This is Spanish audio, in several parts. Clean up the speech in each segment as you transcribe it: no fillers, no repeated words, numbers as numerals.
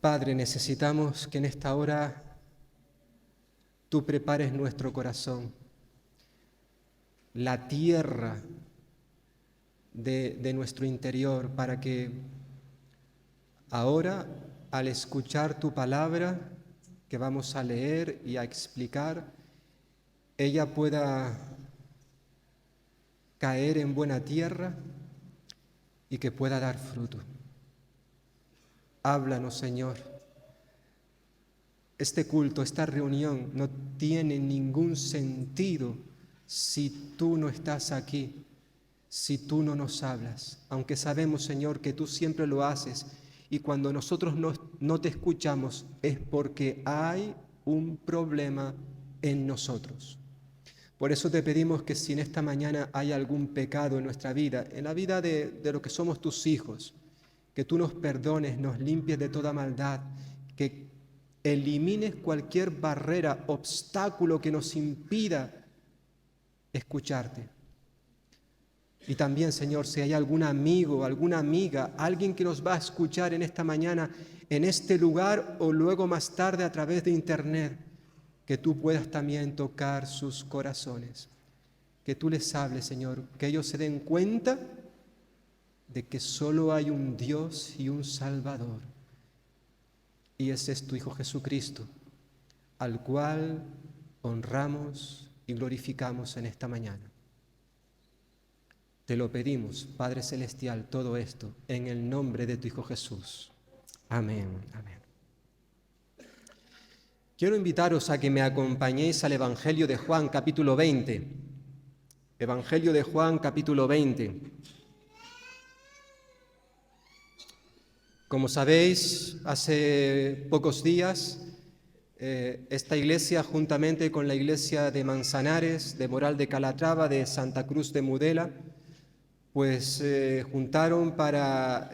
Padre, necesitamos que en esta hora tú prepares nuestro corazón, la tierra de nuestro interior, para que ahora, al escuchar tu palabra que vamos a leer y a explicar, ella pueda caer en buena tierra y que pueda dar fruto. Háblanos, Señor. Este culto, esta reunión no tiene ningún sentido si tú no estás aquí, si tú no nos hablas, aunque sabemos, Señor, que tú siempre lo haces, y cuando nosotros no te escuchamos es porque hay un problema en nosotros. Por eso te pedimos que si en esta mañana hay algún pecado en nuestra vida, en la vida de lo que somos tus hijos, que tú nos perdones, nos limpies de toda maldad, que elimines cualquier barrera, obstáculo que nos impida escucharte. Y también, Señor, si hay algún amigo, alguna amiga, alguien que nos va a escuchar en esta mañana, en este lugar o luego más tarde a través de internet, que tú puedas también tocar sus corazones, que tú les hables, Señor, que ellos se den cuenta de que solo hay un Dios y un Salvador, y ese es tu Hijo Jesucristo, al cual honramos y glorificamos en esta mañana. Te lo pedimos, Padre Celestial, todo esto en el nombre de tu Hijo Jesús. Amén, amén. Quiero invitaros a que me acompañéis al Evangelio de Juan, capítulo 20. Evangelio de Juan, capítulo 20. Como sabéis, hace pocos días, esta iglesia, juntamente con la iglesia de Manzanares, de Moral de Calatrava, de Santa Cruz de Mudela, pues juntaron para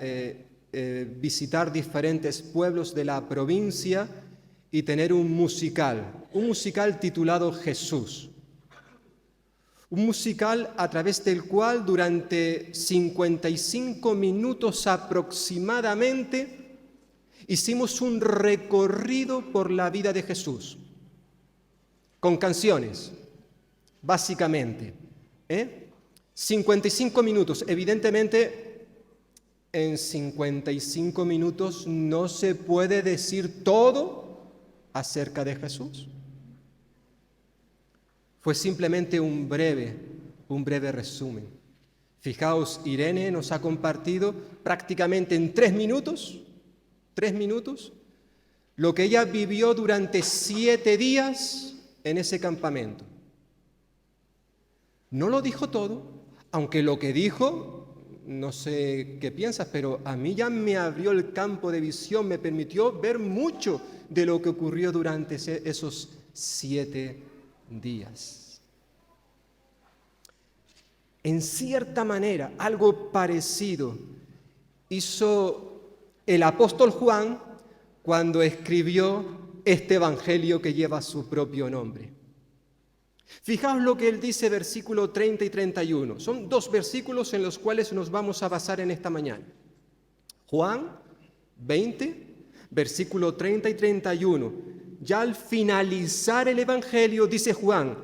visitar diferentes pueblos de la provincia y tener un musical titulado Jesús. Un musical a través del cual durante 55 minutos aproximadamente hicimos un recorrido por la vida de Jesús, con canciones, básicamente. 55 minutos, evidentemente en 55 minutos no se puede decir todo acerca de Jesús. Fue simplemente un breve resumen. Fijaos, Irene nos ha compartido prácticamente en 3 minutos, lo que ella vivió durante 7 días en ese campamento. No lo dijo todo, aunque lo que dijo, no sé qué piensas, pero a mí ya me abrió el campo de visión, me permitió ver mucho de lo que ocurrió durante esos 7 días. En cierta manera, algo parecido hizo el apóstol Juan cuando escribió este evangelio que lleva su propio nombre. Fijaos lo que él dice, versículo 30 y 31. Son 2 versículos en los cuales nos vamos a basar en esta mañana. Juan 20, versículo 30 y 31. Ya al finalizar el evangelio, dice Juan,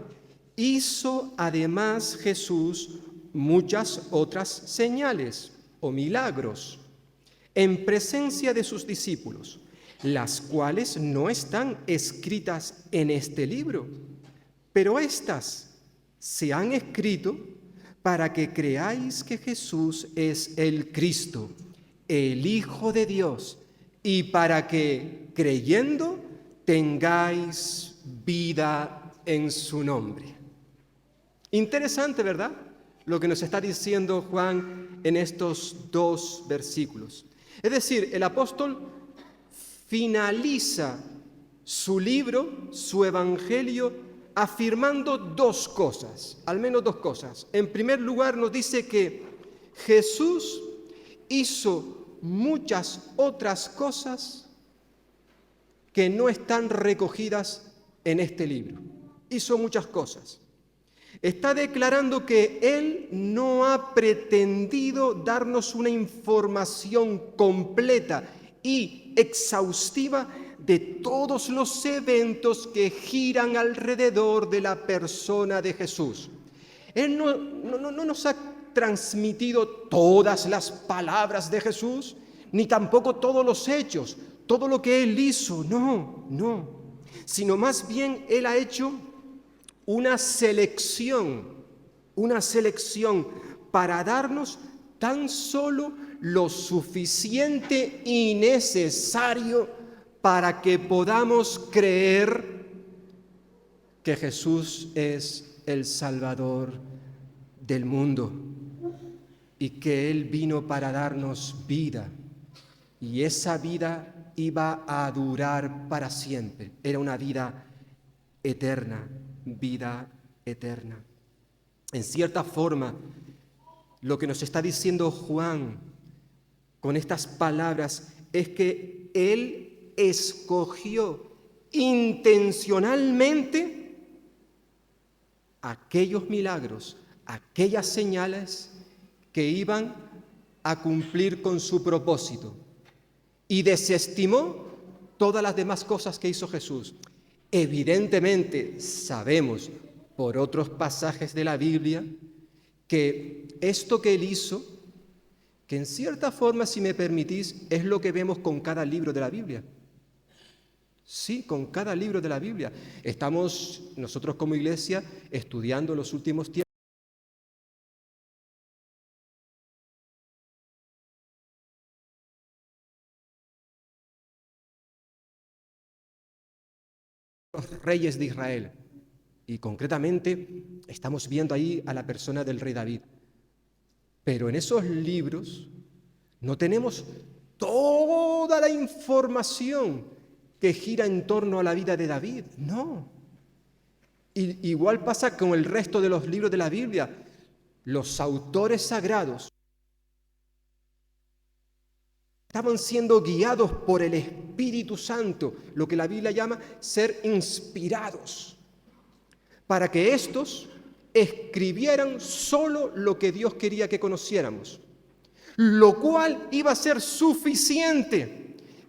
hizo además Jesús muchas otras señales o milagros en presencia de sus discípulos, las cuales no están escritas en este libro. Pero estas se han escrito para que creáis que Jesús es el Cristo, el Hijo de Dios, y para que, creyendo, tengáis vida en su nombre. Interesante, ¿verdad? Lo que nos está diciendo Juan en estos 2 versículos. Es decir, el apóstol finaliza su libro, su evangelio, afirmando 2 cosas, al menos 2 cosas. En primer lugar, nos dice que Jesús hizo muchas otras cosas que no están recogidas en este libro. Hizo muchas cosas. Está declarando que Él no ha pretendido darnos una información completa y exhaustiva de todos los eventos que giran alrededor de la persona de Jesús. Él no nos ha transmitido todas las palabras de Jesús, ni tampoco todos los hechos, todo lo que Él hizo, no, sino más bien Él ha hecho una selección para darnos tan solo lo suficiente y necesario para que podamos creer que Jesús es el Salvador del mundo y que Él vino para darnos vida, y esa vida iba a durar para siempre. Era una vida eterna. En cierta forma, lo que nos está diciendo Juan con estas palabras es que Él escogió intencionalmente aquellos milagros, aquellas señales que iban a cumplir con su propósito, y desestimó todas las demás cosas que hizo Jesús. Evidentemente sabemos por otros pasajes de la Biblia que esto que Él hizo, que en cierta forma, si me permitís, es lo que vemos con cada libro de la Biblia. Sí, con cada libro de la Biblia. Estamos nosotros como iglesia estudiando los últimos tiempos los reyes de Israel. Y concretamente estamos viendo ahí a la persona del rey David. Pero en esos libros no tenemos toda la información que gira en torno a la vida de David, no. Igual pasa con el resto de los libros de la Biblia. Los autores sagrados estaban siendo guiados por el Espíritu Santo, lo que la Biblia llama ser inspirados, para que éstos escribieran solo lo que Dios quería que conociéramos, lo cual iba a ser suficiente,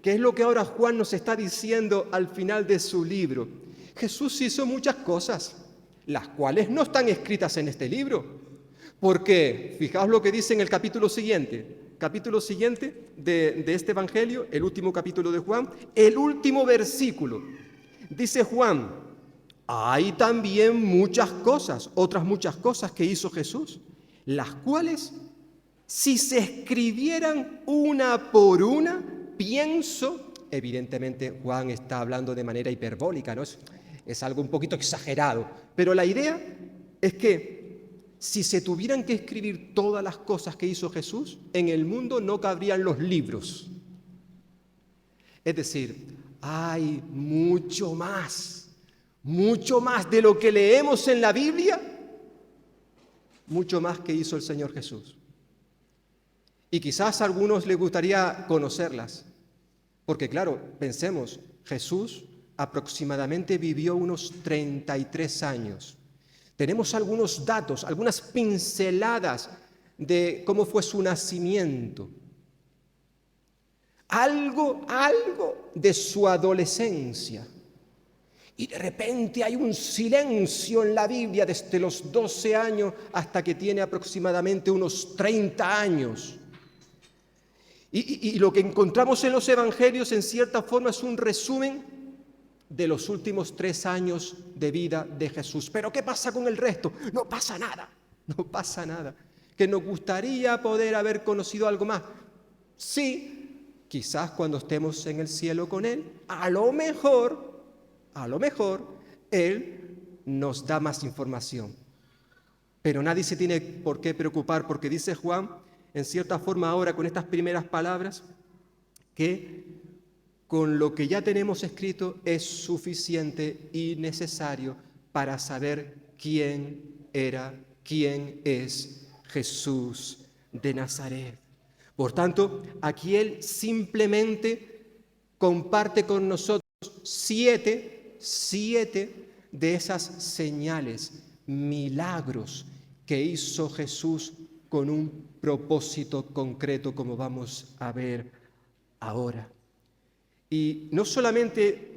que es lo que ahora Juan nos está diciendo al final de su libro. Jesús hizo muchas cosas, las cuales no están escritas en este libro, porque fijaos lo que dice en el capítulo siguiente de este Evangelio, el último capítulo de Juan, el último versículo. Dice Juan: hay también otras muchas cosas que hizo Jesús, las cuales, si se escribieran una por una, pienso, evidentemente Juan está hablando de manera hiperbólica, ¿no? Es algo un poquito exagerado, pero la idea es que si se tuvieran que escribir todas las cosas que hizo Jesús, en el mundo no cabrían los libros. Es decir, hay mucho más de lo que leemos en la Biblia, mucho más que hizo el Señor Jesús. Y quizás a algunos les gustaría conocerlas, porque claro, pensemos, Jesús aproximadamente vivió unos 33 años. Tenemos algunos datos, algunas pinceladas de cómo fue su nacimiento, algo de su adolescencia. Y de repente hay un silencio en la Biblia desde los 12 años hasta que tiene aproximadamente unos 30 años. Y lo que encontramos en los evangelios en cierta forma es un resumen de los últimos 3 años de vida de Jesús. Pero ¿qué pasa con el resto? No pasa nada. Que nos gustaría poder haber conocido algo más. Sí, quizás cuando estemos en el cielo con Él, a lo mejor Él nos da más información. Pero nadie se tiene por qué preocupar, porque dice Juan, en cierta forma ahora con estas primeras palabras, que con lo que ya tenemos escrito es suficiente y necesario para saber quién es Jesús de Nazaret. Por tanto, aquí Él simplemente comparte con nosotros siete de esas señales, milagros que hizo Jesús con un propósito concreto, como vamos a ver ahora. Y no solamente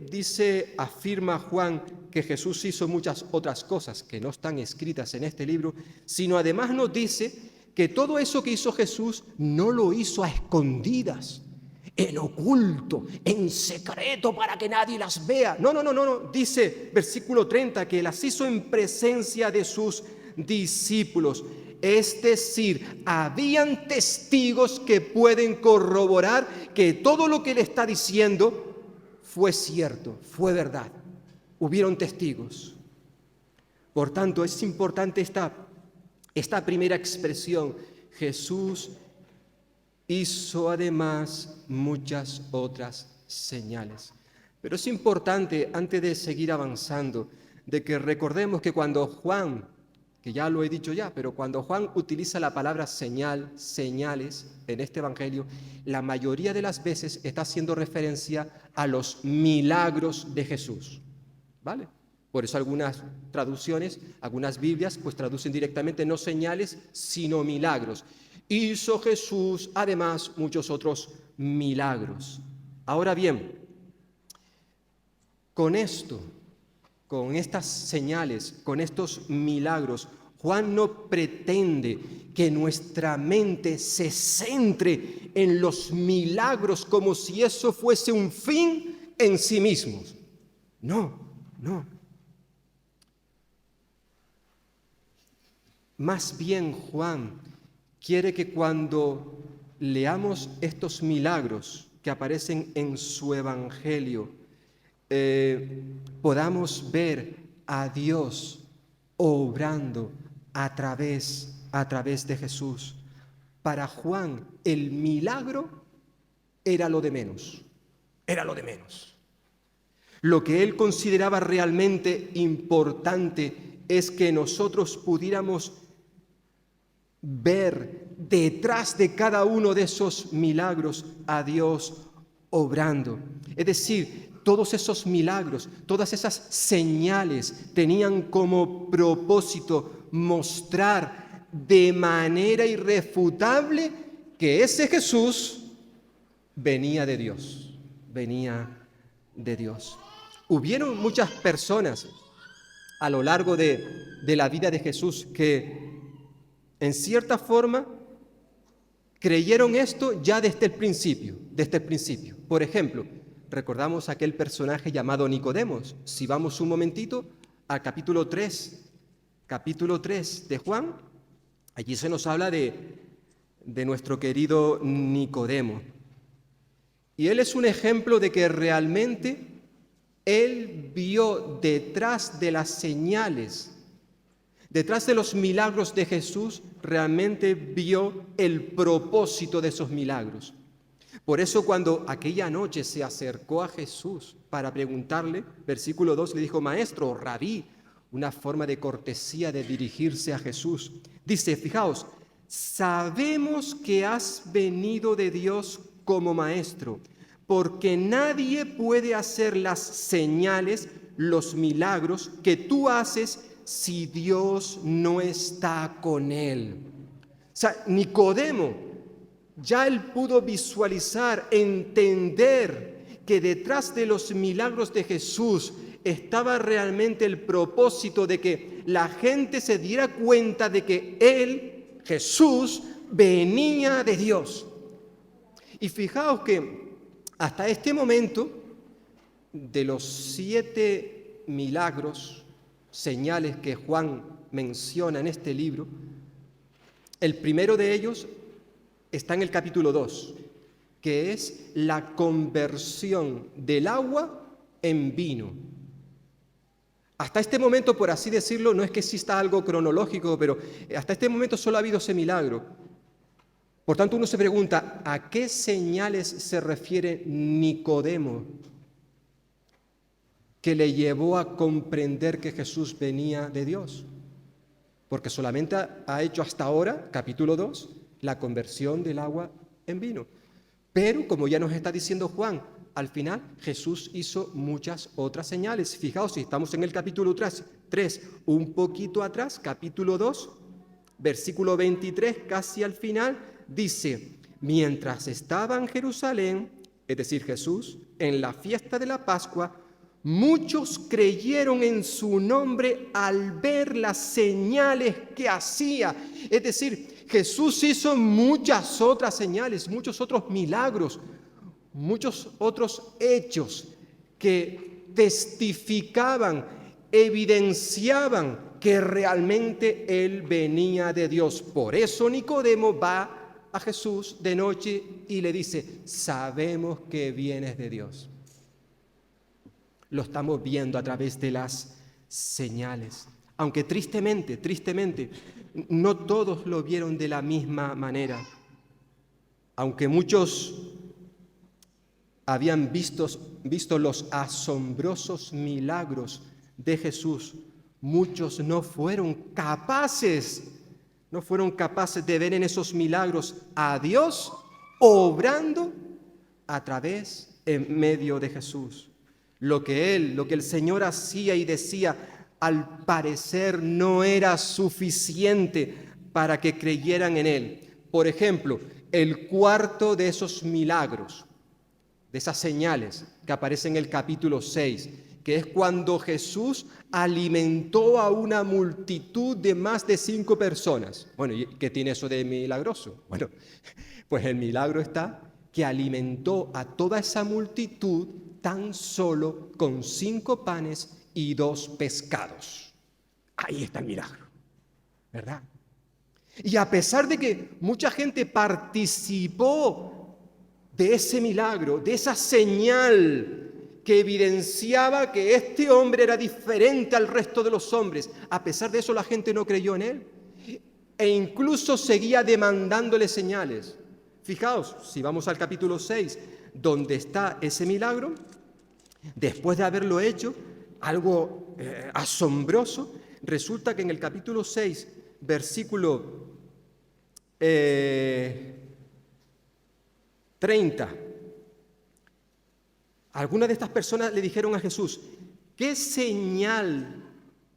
afirma Juan que Jesús hizo muchas otras cosas que no están escritas en este libro, sino además nos dice que todo eso que hizo Jesús no lo hizo a escondidas, en oculto, en secreto para que nadie las vea. No. Dice versículo 30 que las hizo en presencia de sus discípulos. Es decir, habían testigos que pueden corroborar que todo lo que él está diciendo fue cierto, fue verdad. Hubieron testigos. Por tanto, es importante esta primera expresión. Jesús hizo además muchas otras señales. Pero es importante, antes de seguir avanzando, de que recordemos que cuando Juan, que ya lo he dicho ya, pero cuando Juan utiliza la palabra señales en este evangelio, la mayoría de las veces está haciendo referencia a los milagros de Jesús, ¿vale? Por eso algunas traducciones, algunas Biblias, pues traducen directamente no señales, sino milagros. Hizo Jesús, además, muchos otros milagros. Ahora bien, con esto, con estas señales, con estos milagros, Juan no pretende que nuestra mente se centre en los milagros como si eso fuese un fin en sí mismos. No. Más bien, Juan quiere que cuando leamos estos milagros que aparecen en su evangelio, podamos ver a Dios obrando a través de Jesús. Para Juan, el milagro era lo de menos. Lo que él consideraba realmente importante es que nosotros pudiéramos ver detrás de cada uno de esos milagros a Dios obrando. Es decir, todos esos milagros, todas esas señales tenían como propósito mostrar de manera irrefutable que ese Jesús venía de Dios. Hubieron muchas personas a lo largo de la vida de Jesús que en cierta forma creyeron esto ya desde el principio. Por ejemplo, recordamos aquel personaje llamado Nicodemos. Si vamos un momentito al capítulo 3 de Juan, allí se nos habla de nuestro querido Nicodemo. Y él es un ejemplo de que realmente él vio detrás de las señales, detrás de los milagros de Jesús, realmente vio el propósito de esos milagros. Por eso cuando aquella noche se acercó a Jesús para preguntarle, versículo 2, le dijo, maestro, rabí, una forma de cortesía de dirigirse a Jesús. Dice, fijaos, sabemos que has venido de Dios como maestro, porque nadie puede hacer las señales, los milagros que tú haces si Dios no está con él. O sea, Nicodemo, ya él pudo visualizar, entender que detrás de los milagros de Jesús estaba realmente el propósito de que la gente se diera cuenta de que él, Jesús, venía de Dios. Y fijaos que hasta este momento, de los 7 milagros, señales que Juan menciona en este libro, el primero de ellos está en el capítulo 2, que es la conversión del agua en vino. Hasta este momento, por así decirlo, no es que exista algo cronológico, pero hasta este momento solo ha habido ese milagro. Por tanto, uno se pregunta, ¿a qué señales se refiere Nicodemo que le llevó a comprender que Jesús venía de Dios? Porque solamente ha hecho hasta ahora, capítulo 2, la conversión del agua en vino. Pero, como ya nos está diciendo Juan, al final Jesús hizo muchas otras señales. Fijaos, si estamos en el capítulo 3, un poquito atrás, capítulo 2, versículo 23, casi al final, dice, mientras estaba en Jerusalén, es decir, Jesús, en la fiesta de la Pascua, muchos creyeron en su nombre al ver las señales que hacía. Es decir, Jesús hizo muchas otras señales, muchos otros milagros, muchos otros hechos que testificaban, evidenciaban que realmente Él venía de Dios. Por eso Nicodemo va a Jesús de noche y le dice: sabemos que vienes de Dios. Lo estamos viendo a través de las señales. Aunque tristemente, no todos lo vieron de la misma manera. Aunque muchos habían visto los asombrosos milagros de Jesús, muchos no fueron capaces de ver en esos milagros a Dios obrando a través, en medio de Jesús. Lo que el Señor hacía y decía, al parecer no era suficiente para que creyeran en Él. Por ejemplo, el cuarto de esos milagros, de esas señales que aparecen en el capítulo 6, que es cuando Jesús alimentó a una multitud de más de 5 personas. Bueno, ¿y qué tiene eso de milagroso? Bueno, pues el milagro está que alimentó a toda esa multitud tan solo con 5 panes y 2 pescados. Ahí está el milagro, ¿verdad? Y a pesar de que mucha gente participó de ese milagro, de esa señal que evidenciaba que este hombre era diferente al resto de los hombres, a pesar de eso la gente no creyó en él e incluso seguía demandándole señales. Fijaos, si vamos al capítulo 6, donde está ese milagro, después de haberlo hecho, algo asombroso, resulta que en el capítulo 6, versículo 30, algunas de estas personas le dijeron a Jesús: ¿qué señal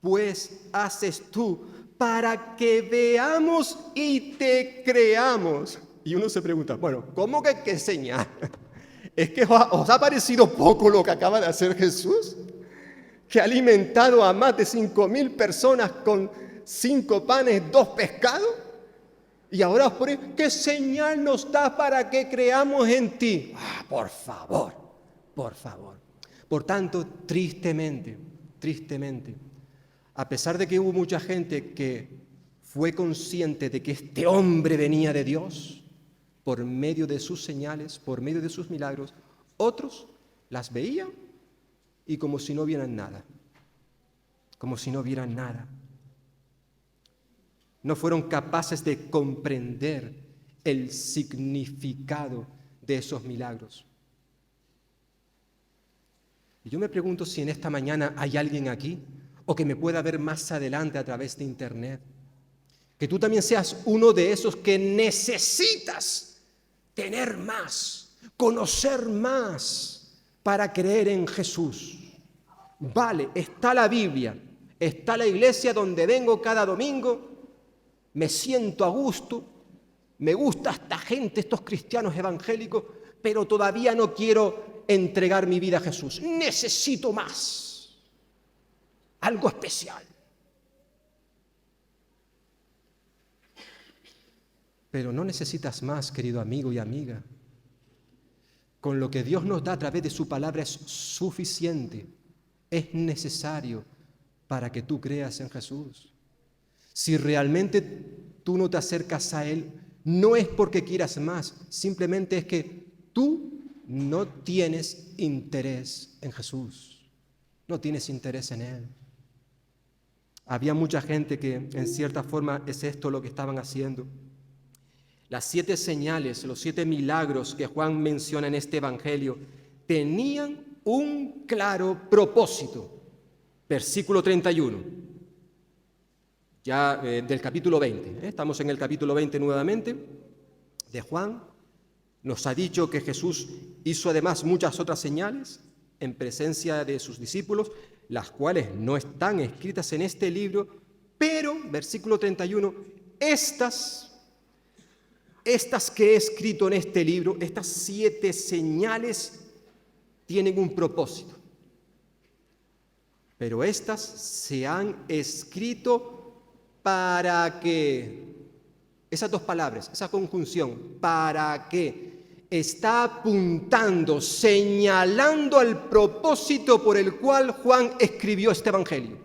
pues haces tú para que veamos y te creamos? Y uno se pregunta, bueno, ¿cómo que qué señal? ¿Es que os ha parecido poco lo que acaba de hacer Jesús? Que ha alimentado a más de 5,000 personas con 5 panes, 2 pescados. Y ahora os pone, ¿qué señal nos da para que creamos en ti? Por favor. Por tanto, tristemente, a pesar de que hubo mucha gente que fue consciente de que este hombre venía de Dios, por medio de sus señales, por medio de sus milagros, otros las veían y como si no vieran nada. No fueron capaces de comprender el significado de esos milagros. Y yo me pregunto si en esta mañana hay alguien aquí, o que me pueda ver más adelante a través de internet, que tú también seas uno de esos que necesitas tener más, conocer más para creer en Jesús. Vale, está la Biblia, está la iglesia donde vengo cada domingo, me siento a gusto, me gusta esta gente, estos cristianos evangélicos, pero todavía no quiero entregar mi vida a Jesús. Necesito más, algo especial. Pero no necesitas más, querido amigo y amiga. Con lo que Dios nos da a través de su palabra es suficiente, es necesario para que tú creas en Jesús. Si realmente tú no te acercas a Él, no es porque quieras más, simplemente es que tú no tienes interés en Jesús, no tienes interés en Él. Había mucha gente que en cierta forma es esto lo que estaban haciendo. Las 7 señales, los 7 milagros que Juan menciona en este evangelio tenían un claro propósito. Versículo 31, ya del capítulo 20. Estamos en el capítulo 20 nuevamente de Juan. Nos ha dicho que Jesús hizo además muchas otras señales en presencia de sus discípulos, las cuales no están escritas en este libro, pero, versículo 31, estas estas que he escrito en este libro, estas 7 señales, tienen un propósito. Pero estas se han escrito para que, esas 2 palabras, esa conjunción, para que, está apuntando, señalando al propósito por el cual Juan escribió este evangelio.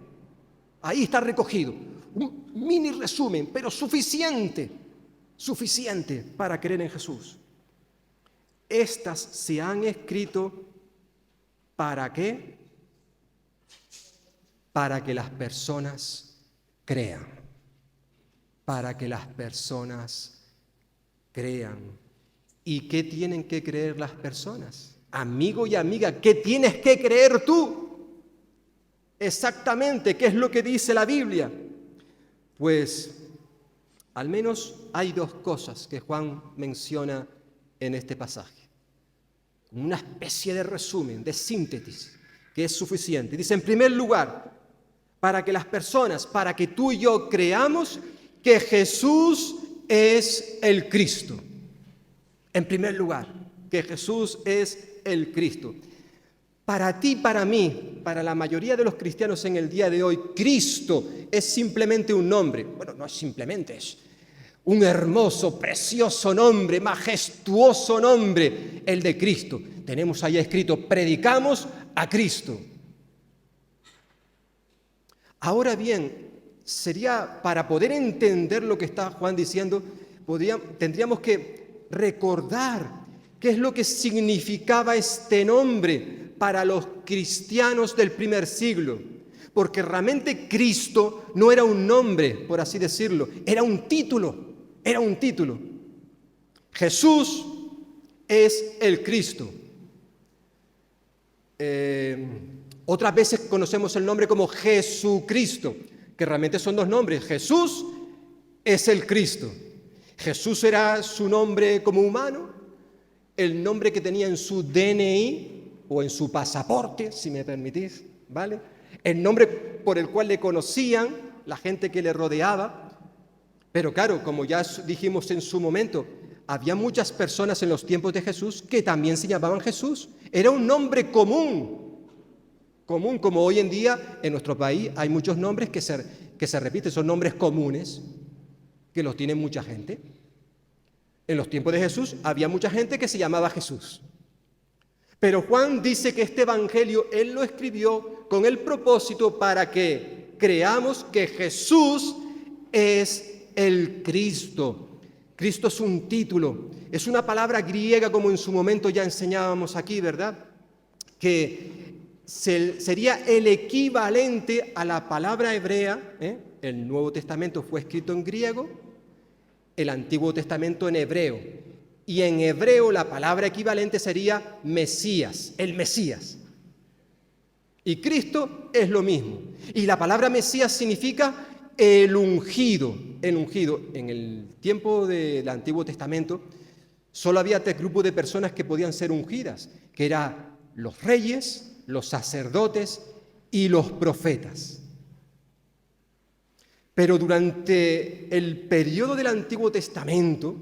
Ahí está recogido, un mini resumen, pero suficiente para creer en Jesús. Estas se han escrito ¿para qué? Para que las personas crean. Para que las personas crean. ¿Y qué tienen que creer las personas? Amigo y amiga, ¿qué tienes que creer tú? Exactamente, ¿qué es lo que dice la Biblia? Pues al menos hay 2 cosas que Juan menciona en este pasaje. Una especie de resumen, de síntesis, que es suficiente. Dice, en primer lugar, para que las personas, para que tú y yo creamos que Jesús es el Cristo. En primer lugar, que Jesús es el Cristo. Para ti, para mí, para la mayoría de los cristianos en el día de hoy, Cristo es simplemente un nombre. Bueno, no es simplemente, es un hermoso, precioso nombre, majestuoso nombre, el de Cristo. Tenemos ahí escrito, predicamos a Cristo. Ahora bien, sería, para poder entender lo que está Juan diciendo, tendríamos que recordar qué es lo que significaba este nombre para los cristianos del primer siglo, porque realmente Cristo no era un nombre, por así decirlo, era un título. Jesús es el Cristo. Otras veces conocemos el nombre como Jesucristo, que realmente son 2 nombres. Jesús es el Cristo. Jesús era su nombre como humano, el nombre que tenía en su DNI o en su pasaporte, si me permitís, ¿vale? El nombre por el cual le conocían la gente que le rodeaba. Pero claro, como ya dijimos en su momento, había muchas personas en los tiempos de Jesús que también se llamaban Jesús. Era un nombre común, como hoy en día en nuestro país hay muchos nombres que se repiten, son nombres comunes, que los tiene mucha gente. En los tiempos de Jesús había mucha gente que se llamaba Jesús. Pero Juan dice que este evangelio él lo escribió con el propósito para que creamos que Jesús es el Cristo. Cristo es un título, es una palabra griega como en su momento ya enseñábamos aquí, ¿verdad? Que sería el equivalente a la palabra hebrea, El Nuevo Testamento fue escrito en griego, el Antiguo Testamento en hebreo. Y en hebreo la palabra equivalente sería Mesías, el Mesías. Y Cristo es lo mismo. Y la palabra Mesías significa el ungido. El ungido. En el tiempo del Antiguo Testamento solo había 3 grupos de personas que podían ser ungidas, que eran los reyes, los sacerdotes y los profetas. Pero durante el periodo del Antiguo Testamento,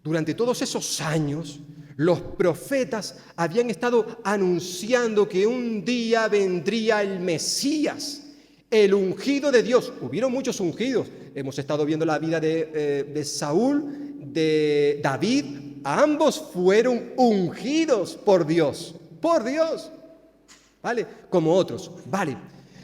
durante todos esos años, los profetas habían estado anunciando que un día vendría el Mesías, el ungido de Dios. Hubieron muchos ungidos. Hemos estado viendo la vida de Saúl, de David. Ambos fueron ungidos por Dios, ¿vale? Como otros, ¿vale?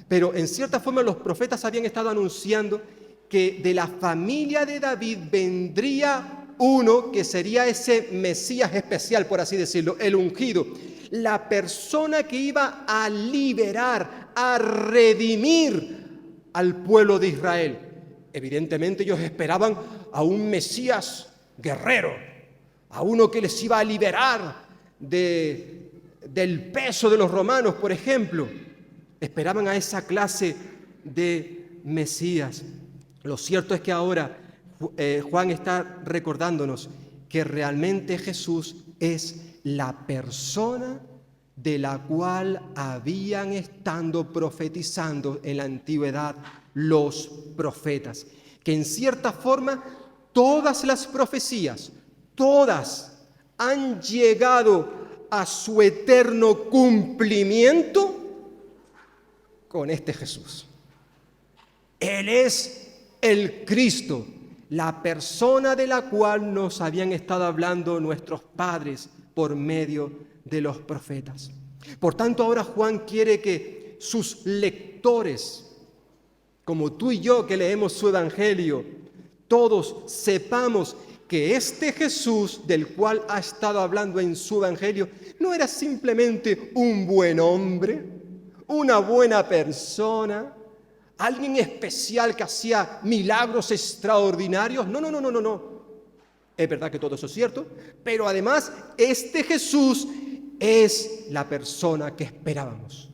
Pero en cierta forma los profetas habían estado anunciando que de la familia de David vendría uno que sería ese Mesías especial, por así decirlo, el ungido, la persona que iba a liberar, a redimir al pueblo de Israel. Evidentemente ellos esperaban a un Mesías guerrero, a uno que les iba a liberar del peso de los romanos, por ejemplo. Esperaban a esa clase de Mesías. Lo cierto es que ahora Juan está recordándonos que realmente Jesús es la persona de la cual habían estado profetizando en la antigüedad los profetas. Que en cierta forma todas las profecías, todas han llegado a su eterno cumplimiento con este Jesús. Él es el Cristo, la persona de la cual nos habían estado hablando nuestros padres por medio de los profetas. Por tanto, ahora Juan quiere que sus lectores, como tú y yo que leemos su evangelio, todos sepamos que este Jesús del cual ha estado hablando en su evangelio no era simplemente un buen hombre, una buena persona, alguien especial que hacía milagros extraordinarios. No. Es verdad que todo eso es cierto, pero además este Jesús es la persona que esperábamos,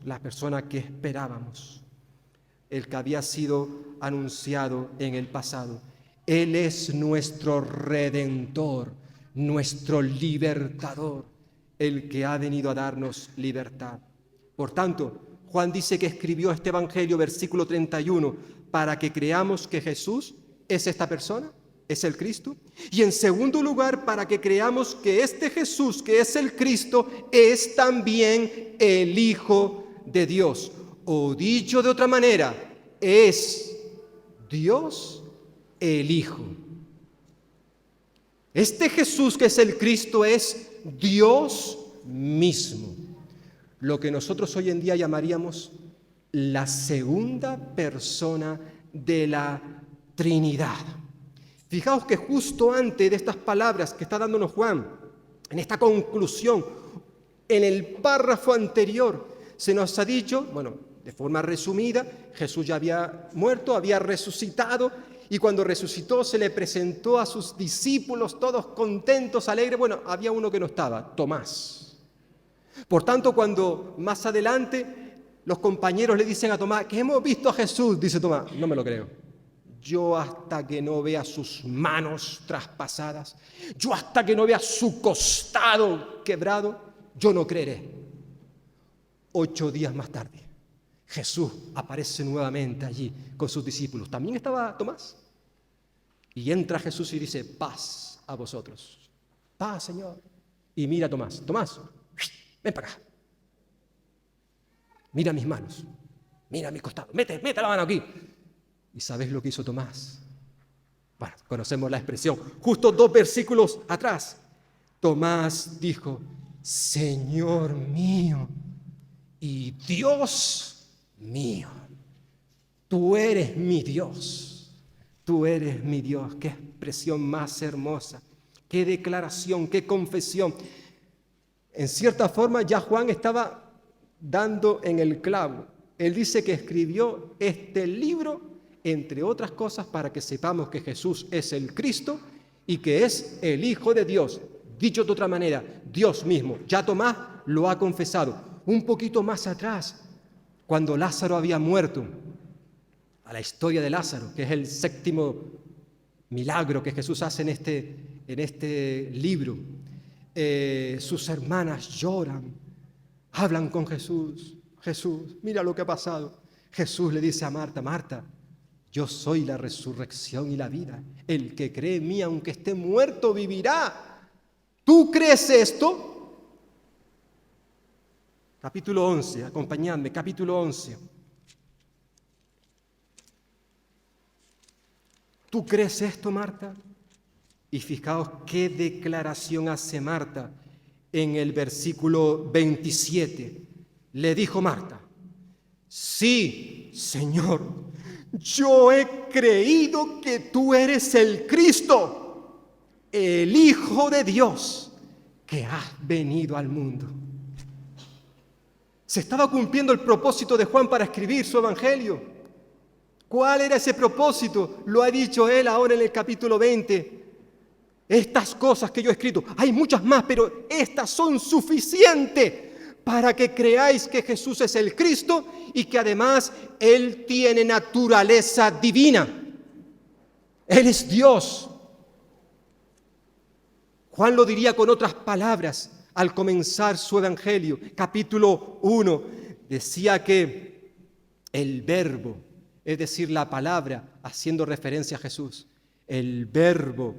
el que había sido anunciado en el pasado. Él es nuestro Redentor, nuestro libertador, el que ha venido a darnos libertad. Por tanto, Juan dice que escribió este evangelio, versículo 31, para que creamos que Jesús es esta persona, es el Cristo. Y en segundo lugar, para que creamos que este Jesús, que es el Cristo, es también el Hijo de Dios. O dicho de otra manera, es Dios el Hijo. Este Jesús que es el Cristo es Dios mismo, lo que nosotros hoy en día llamaríamos la segunda persona de la Trinidad. Fijaos que justo antes de estas palabras que está dándonos Juan, en esta conclusión, en el párrafo anterior, se nos ha dicho, de forma resumida, Jesús ya había muerto, había resucitado, y cuando resucitó se le presentó a sus discípulos, todos contentos, alegres. Había uno que no estaba, Tomás. Por tanto, cuando más adelante los compañeros le dicen a Tomás que hemos visto a Jesús, dice Tomás, no me lo creo. Yo hasta que no vea sus manos traspasadas, yo hasta que no vea su costado quebrado, yo no creeré. 8 días más tarde, Jesús aparece nuevamente allí con sus discípulos. También estaba Tomás. Y entra Jesús y dice, paz a vosotros. Paz, Señor. Y mira a Tomás. Tomás, ven para acá. Mira mis manos. Mira mi costado. Mete la mano aquí. ¿Y sabes lo que hizo Tomás? Conocemos la expresión. Justo 2 versículos atrás. Tomás dijo, Señor mío y Dios mío. Tú eres mi Dios. Tú eres mi Dios. Qué expresión más hermosa. Qué declaración, qué confesión. En cierta forma ya Juan estaba dando en el clavo. Él dice que escribió este libro, entre otras cosas, para que sepamos que Jesús es el Cristo y que es el Hijo de Dios. Dicho de otra manera, Dios mismo. Ya Tomás lo ha confesado. Un poquito más atrás, cuando Lázaro había muerto, a la historia de Lázaro, que es el 7º milagro que Jesús hace en este libro, sus hermanas lloran, hablan con Jesús. Jesús, mira lo que ha pasado. Jesús le dice a Marta, Marta, yo soy la resurrección y la vida. El que cree en mí, aunque esté muerto, vivirá. ¿Tú crees esto? Capítulo 11, acompañadme, capítulo 11. ¿Tú crees esto, Marta? Y fijaos qué declaración hace Marta en el versículo 27. Le dijo Marta, sí, Señor, yo he creído que tú eres el Cristo, el Hijo de Dios, que has venido al mundo. Se estaba cumpliendo el propósito de Juan para escribir su evangelio. ¿Cuál era ese propósito? Lo ha dicho él ahora en el capítulo 20. Estas cosas que yo he escrito, hay muchas más, pero estas son suficientes para que creáis que Jesús es el Cristo y que además Él tiene naturaleza divina. Él es Dios. Juan lo diría con otras palabras al comenzar su evangelio. Capítulo 1 decía que el verbo, es decir, la palabra, haciendo referencia a Jesús, el verbo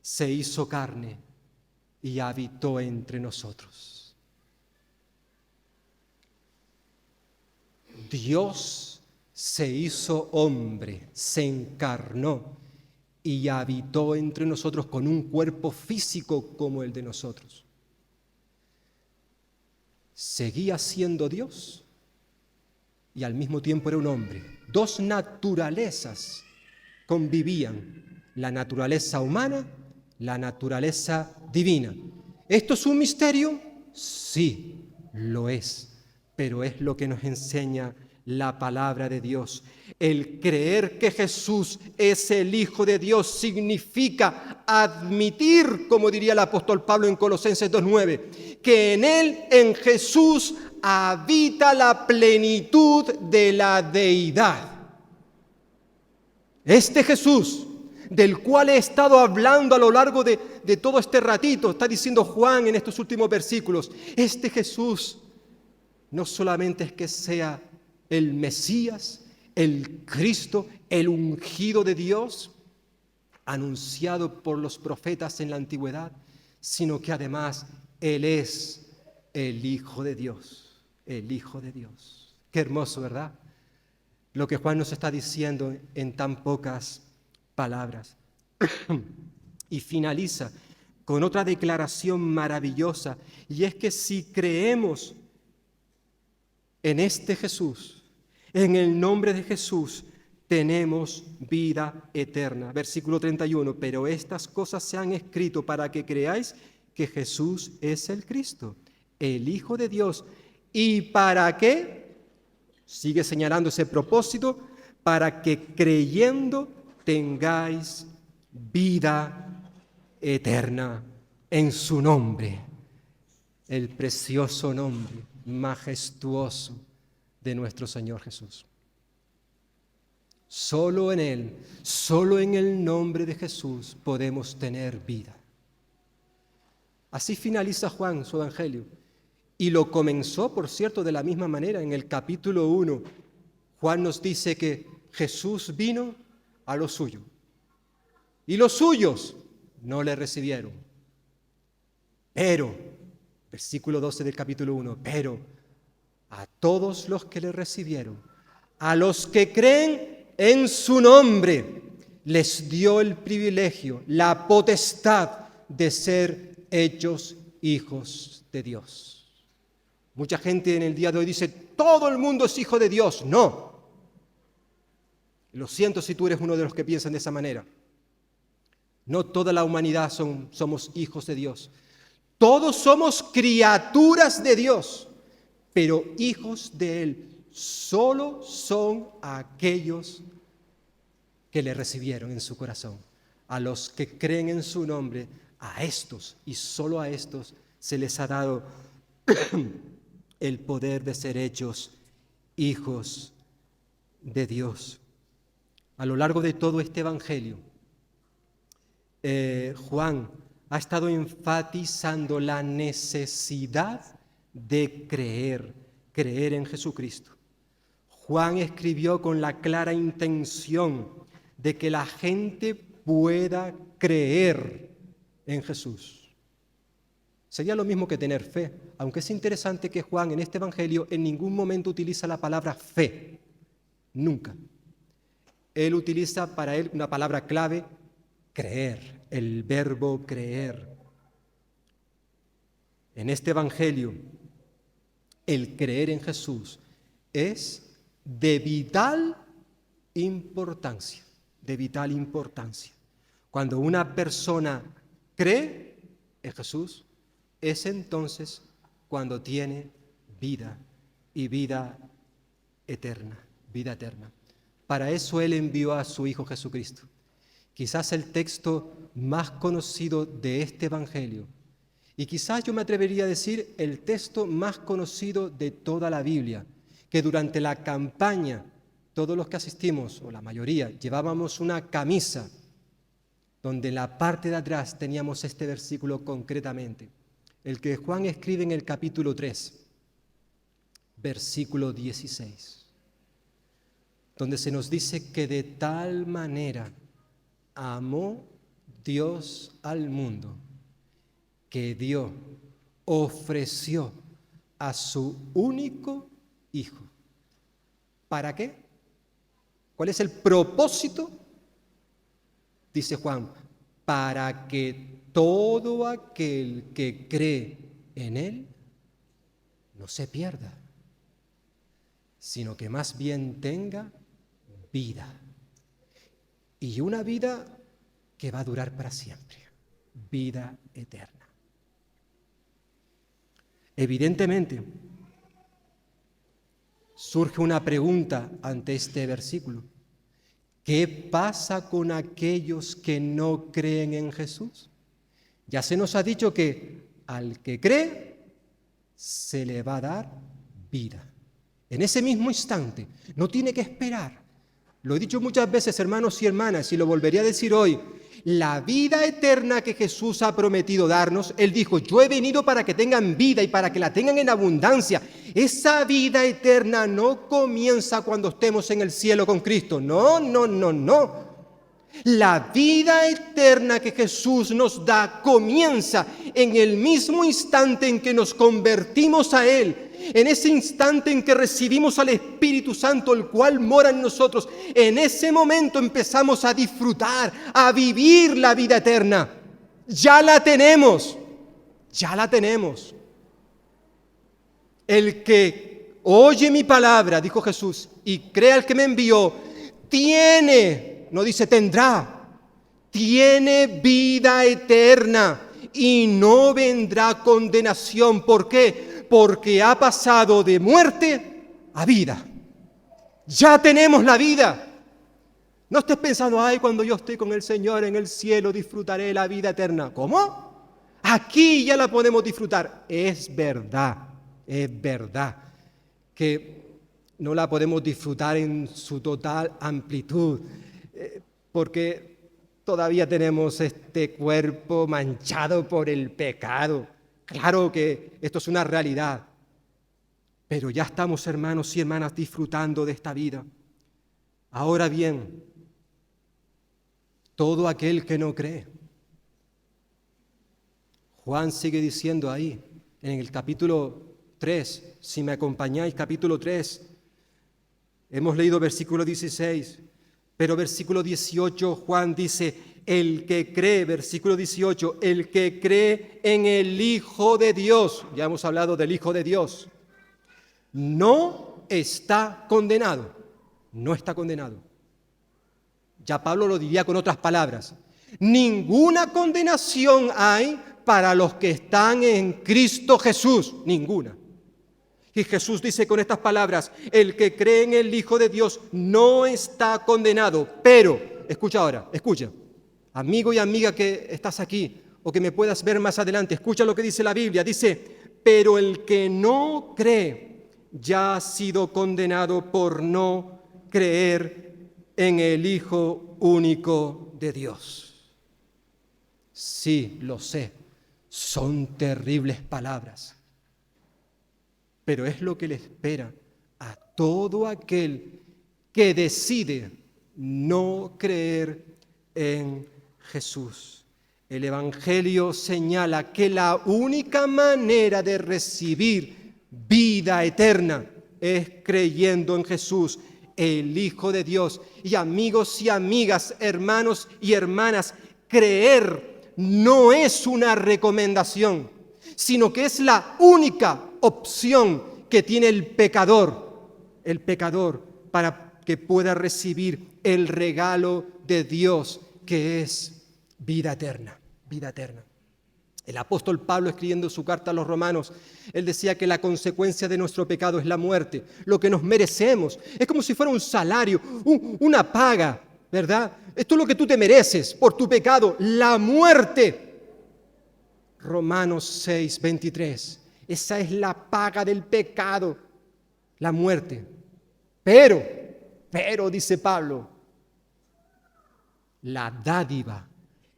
se hizo carne y habitó entre nosotros. Dios se hizo hombre, se encarnó y habitó entre nosotros con un cuerpo físico como el de nosotros. Seguía siendo Dios y al mismo tiempo era un hombre. Dos naturalezas convivían, la naturaleza humana, la naturaleza divina. ¿Esto es un misterio? Sí, lo es, pero es lo que nos enseña la palabra de Dios. El creer que Jesús es el Hijo de Dios significa admitir, como diría el apóstol Pablo en Colosenses 2:9, que en Él, en Jesús, habita la plenitud de la deidad. Este Jesús, del cual he estado hablando a lo largo de todo este ratito, está diciendo Juan en estos últimos versículos, este Jesús no solamente es que sea el Mesías, el Cristo, el ungido de Dios, anunciado por los profetas en la antigüedad, sino que además Él es el Hijo de Dios, el Hijo de Dios. Qué hermoso, ¿verdad? Lo que Juan nos está diciendo en tan pocas palabras. Y finaliza con otra declaración maravillosa, y es que si creemos en este Jesús, en el nombre de Jesús, tenemos vida eterna. Versículo 31, pero estas cosas se han escrito para que creáis que Jesús es el Cristo, el Hijo de Dios. ¿Y para qué? Sigue señalando ese propósito, para que creyendo tengáis vida eterna en su nombre, el precioso nombre majestuoso de nuestro Señor Jesús. Solo en Él, solo en el nombre de Jesús podemos tener vida. Así finaliza Juan su evangelio. Y lo comenzó, por cierto, de la misma manera. En el capítulo 1, Juan nos dice que Jesús vino a lo suyo. Y los suyos no le recibieron. Pero, versículo 12 del capítulo 1, pero a todos los que le recibieron, a los que creen en su nombre, les dio el privilegio, la potestad de ser hechos hijos de Dios. Mucha gente en el día de hoy dice, todo el mundo es hijo de Dios. No. Lo siento si tú eres uno de los que piensan de esa manera. No toda la humanidad somos hijos de Dios. Todos somos criaturas de Dios, pero hijos de Él solo son aquellos que le recibieron en su corazón. A los que creen en su nombre, a estos y solo a estos se les ha dado el poder de ser hechos hijos de Dios. A lo largo de todo este evangelio, Juan ha estado enfatizando la necesidad de creer en Jesucristo. Juan escribió con la clara intención de que la gente pueda creer en Jesús. Sería lo mismo que tener fe, aunque es interesante que Juan en este evangelio en ningún momento utiliza la palabra fe, nunca. Él utiliza para él una palabra clave, creer, el verbo creer. En este evangelio, el creer en Jesús es de vital importancia, de vital importancia. Cuando una persona cree en Jesús, es entonces cuando tiene vida y vida eterna, vida eterna. Para eso Él envió a su Hijo Jesucristo. Quizás el texto más conocido de este evangelio, y quizás yo me atrevería a decir el texto más conocido de toda la Biblia, que durante la campaña todos los que asistimos, o la mayoría, llevábamos una camisa donde en la parte de atrás teníamos este versículo concretamente, el que Juan escribe en el capítulo 3, versículo 16, donde se nos dice que de tal manera amó Dios al mundo, que dio, ofreció a su único Hijo. ¿Para qué? ¿Cuál es el propósito? Dice Juan, para que todo aquel que cree en Él no se pierda, sino que más bien tenga vida. Y una vida que va a durar para siempre, vida eterna. Evidentemente, surge una pregunta ante este versículo. ¿Qué pasa con aquellos que no creen en Jesús? Ya se nos ha dicho que al que cree se le va a dar vida. En ese mismo instante, no tiene que esperar. Lo he dicho muchas veces, hermanos y hermanas, y lo volvería a decir hoy. La vida eterna que Jesús ha prometido darnos, Él dijo, yo he venido para que tengan vida y para que la tengan en abundancia. Esa vida eterna no comienza cuando estemos en el cielo con Cristo. No, no, no, no. La vida eterna que Jesús nos da comienza en el mismo instante en que nos convertimos a Él. En ese instante en que recibimos al Espíritu Santo, el cual mora en nosotros, en ese momento empezamos a disfrutar, a vivir la vida eterna. Ya la tenemos, ya la tenemos. El que oye mi palabra, dijo Jesús, y cree al que me envió, tiene, no dice tendrá, tiene vida eterna y no vendrá condenación. ¿Por qué? Porque ha pasado de muerte a vida. Ya tenemos la vida. No estés pensando, ay, cuando yo esté con el Señor en el cielo disfrutaré la vida eterna. ¿Cómo? Aquí ya la podemos disfrutar. Es verdad que no la podemos disfrutar en su total amplitud, porque todavía tenemos este cuerpo manchado por el pecado. Claro que esto es una realidad, pero ya estamos, hermanos y hermanas, disfrutando de esta vida. Ahora bien, todo aquel que no cree, Juan sigue diciendo ahí, en el capítulo 3, si me acompañáis, capítulo 3, hemos leído versículo 16, pero versículo 18, Juan dice, el que cree, versículo 18, el que cree en el Hijo de Dios, ya hemos hablado del Hijo de Dios, no está condenado, no está condenado. Ya Pablo lo diría con otras palabras, ninguna condenación hay para los que están en Cristo Jesús, ninguna. Y Jesús dice con estas palabras, el que cree en el Hijo de Dios no está condenado, pero, escucha ahora, escucha. Amigo y amiga que estás aquí o que me puedas ver más adelante, escucha lo que dice la Biblia. Dice, pero el que no cree ya ha sido condenado por no creer en el Hijo único de Dios. Sí, lo sé, son terribles palabras, pero es lo que le espera a todo aquel que decide no creer en Jesús. El Evangelio señala que la única manera de recibir vida eterna es creyendo en Jesús, el Hijo de Dios. Y amigos y amigas, hermanos y hermanas, creer no es una recomendación, sino que es la única opción que tiene el pecador para que pueda recibir el regalo de Dios, que es vida eterna, vida eterna. El apóstol Pablo, escribiendo su carta a los romanos, él decía que la consecuencia de nuestro pecado es la muerte, lo que nos merecemos. Es como si fuera un salario, una paga, ¿verdad? Esto es lo que tú te mereces por tu pecado, la muerte. Romanos 6, 23. Esa es la paga del pecado, la muerte. Pero, dice Pablo, la dádiva,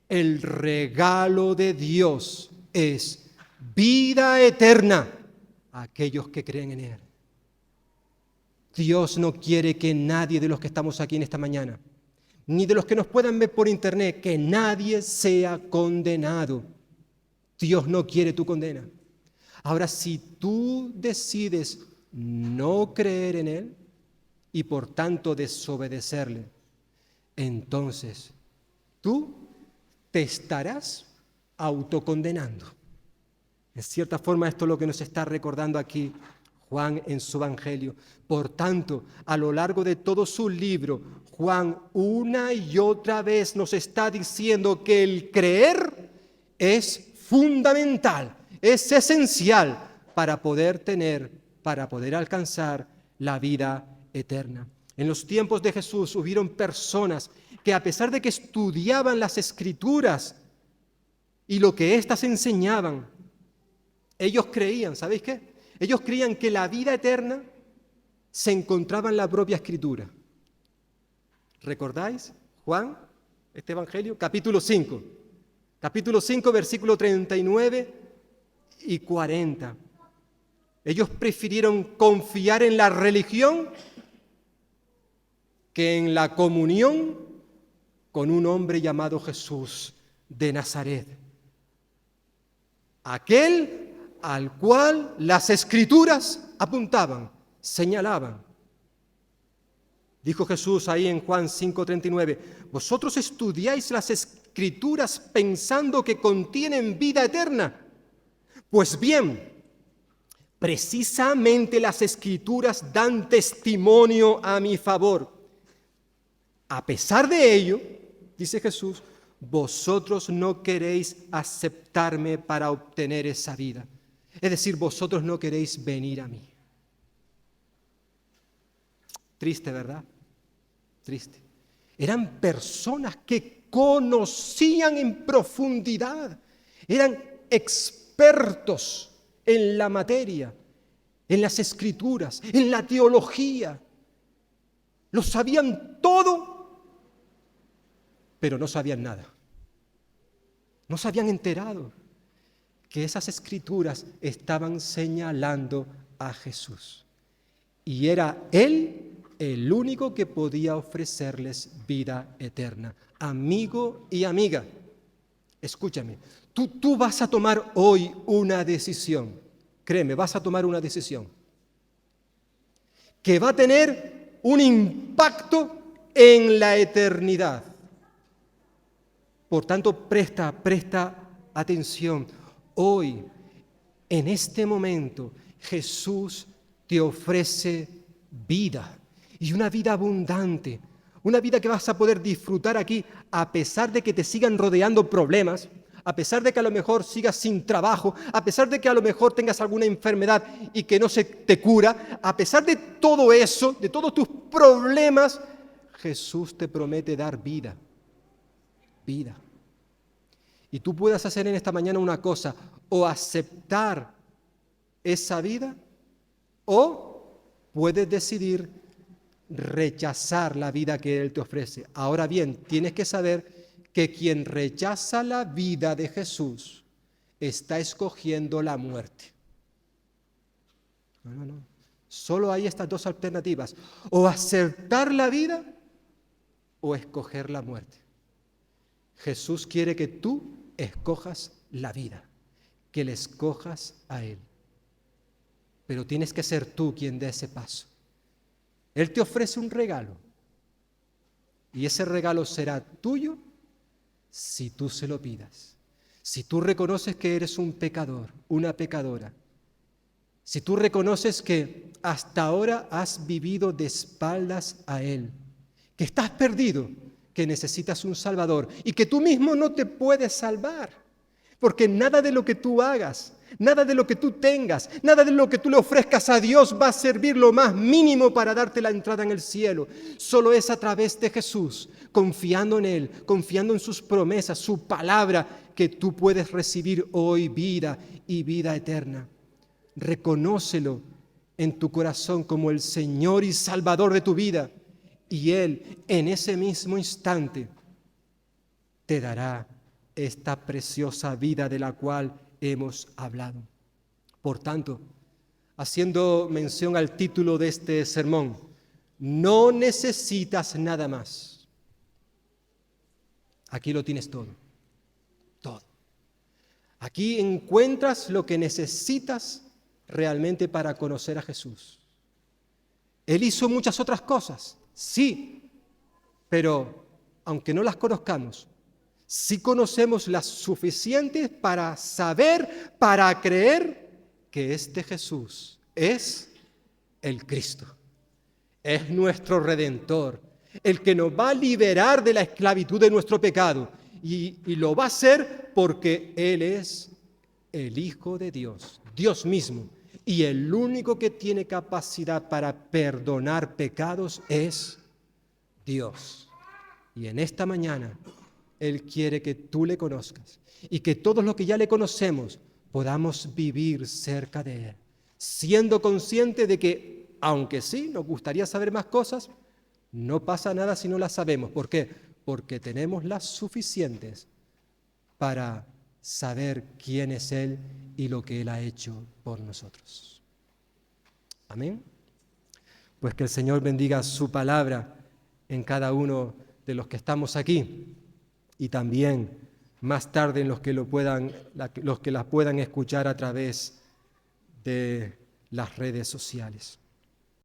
el regalo de Dios es vida eterna a aquellos que creen en Él. Dios no quiere que nadie de los que estamos aquí en esta mañana ni de los que nos puedan ver por internet, que nadie sea condenado. Dios no quiere tu condena. Ahora, si tú decides no creer en Él y por tanto desobedecerle, entonces tú te estarás autocondenando. En cierta forma, esto es lo que nos está recordando aquí Juan en su Evangelio. Por tanto, a lo largo de todo su libro, Juan una y otra vez nos está diciendo que el creer es fundamental, es esencial para poder alcanzar la vida eterna. En los tiempos de Jesús hubieron personas que, a pesar de que estudiaban las Escrituras y lo que éstas enseñaban, ellos creían, ¿sabéis qué? Ellos creían que la vida eterna se encontraba en la propia Escritura. ¿Recordáis, Juan, este Evangelio? Capítulo 5, versículo 39 y 40. Ellos prefirieron confiar en la religión que en la comunión con un hombre llamado Jesús de Nazaret, aquel al cual las Escrituras apuntaban, señalaban. Dijo Jesús ahí en Juan 5:39, vosotros estudiáis las Escrituras pensando que contienen vida eterna. Pues bien, precisamente las Escrituras dan testimonio a mi favor. A pesar de ello, dice Jesús, vosotros no queréis aceptarme para obtener esa vida. Es decir, vosotros no queréis venir a mí. Triste, ¿verdad? Triste. Eran personas que conocían en profundidad, eran expertos en la materia, en las Escrituras, en la teología. Lo sabían todo, pero no sabían nada. No se habían enterado que esas Escrituras estaban señalando a Jesús. Y era Él el único que podía ofrecerles vida eterna. Amigo y amiga, escúchame, tú vas a tomar hoy una decisión. Créeme, vas a tomar una decisión que va a tener un impacto en la eternidad. Por tanto, presta atención. Hoy, en este momento, Jesús te ofrece vida, y una vida abundante, una vida que vas a poder disfrutar aquí, a pesar de que te sigan rodeando problemas, a pesar de que a lo mejor sigas sin trabajo, a pesar de que a lo mejor tengas alguna enfermedad y que no se te cura, a pesar de todo eso, de todos tus problemas, Jesús te promete dar vida. Vida. Y tú puedes hacer en esta mañana una cosa, o aceptar esa vida, o puedes decidir rechazar la vida que Él te ofrece. Ahora bien, tienes que saber que quien rechaza la vida de Jesús está escogiendo la muerte. No. Solo hay estas dos alternativas, o aceptar la vida o escoger la muerte. Jesús quiere que tú escojas la vida, que le escojas a Él. Pero tienes que ser tú quien dé ese paso. Él te ofrece un regalo y ese regalo será tuyo si tú se lo pidas. Si tú reconoces que eres un pecador, una pecadora. Si tú reconoces que hasta ahora has vivido de espaldas a Él, que estás perdido, que necesitas un Salvador y que tú mismo no te puedes salvar, porque nada de lo que tú hagas, nada de lo que tú tengas, nada de lo que tú le ofrezcas a Dios va a servir lo más mínimo para darte la entrada en el cielo. Solo es a través de Jesús, confiando en Él, confiando en sus promesas, su palabra, que tú puedes recibir hoy vida y vida eterna. Reconócelo en tu corazón como el Señor y Salvador de tu vida, y Él en ese mismo instante te dará esta preciosa vida de la cual hemos hablado. Por tanto, haciendo mención al título de este sermón, no necesitas nada más. Aquí lo tienes todo, todo. Aquí encuentras lo que necesitas realmente para conocer a Jesús. Él hizo muchas otras cosas, sí, pero aunque no las conozcamos, sí conocemos las suficientes para saber, para creer que este Jesús es el Cristo, es nuestro Redentor, el que nos va a liberar de la esclavitud de nuestro pecado. Y lo va a hacer porque Él es el Hijo de Dios, Dios mismo. Y el único que tiene capacidad para perdonar pecados es Dios. Y en esta mañana Él quiere que tú le conozcas y que todos los que ya le conocemos podamos vivir cerca de Él, siendo conscientes de que, aunque sí nos gustaría saber más cosas, no pasa nada si no las sabemos. ¿Por qué? Porque tenemos las suficientes para saber quién es Él y lo que Él ha hecho por nosotros. Amén. Pues que el Señor bendiga su palabra en cada uno de los que estamos aquí y también más tarde en los que la puedan escuchar a través de las redes sociales.